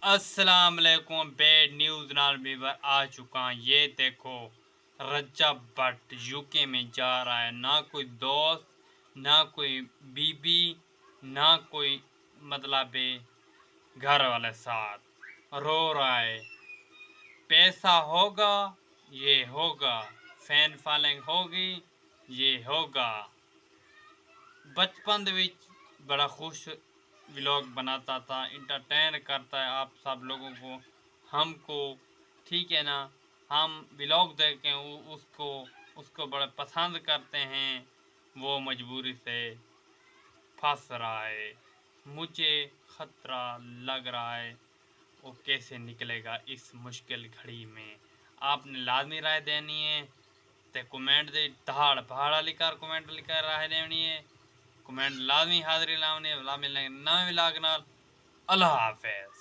अस्सलाम वालेकुम। Bad news नाल बीवर आ चुका। ये देखो, रजब भट्ट यूके में जा रहा है। ना कोई दोस्त, ना कोई बीबी, ना कोई मतलब घर वाले साथ। रो रहा है। पैसा होगा, ये होगा। फैन फॉलोइंग होगी, ये होगा। बचपन विच बड़ा खुश व्लॉग बनाता था, इंटरटेन करता है आप सब लोगों को, हमको। ठीक है ना। हम व्लॉग देख के उसको उसको बड़ा पसंद करते हैं। वो मजबूरी से फंस रहा है। मुझे खतरा लग रहा है वो कैसे निकलेगा इस मुश्किल घड़ी में। आपने लाजमी राय देनी है तो कमेंट दे धाड़ पहाड़ा लिखकर कमेंट लिखकर राय देनी है। कमेंट लाजमी हाजिरी लाने मिलने नवे व्लॉग नाल। अल्लाह हाफिज।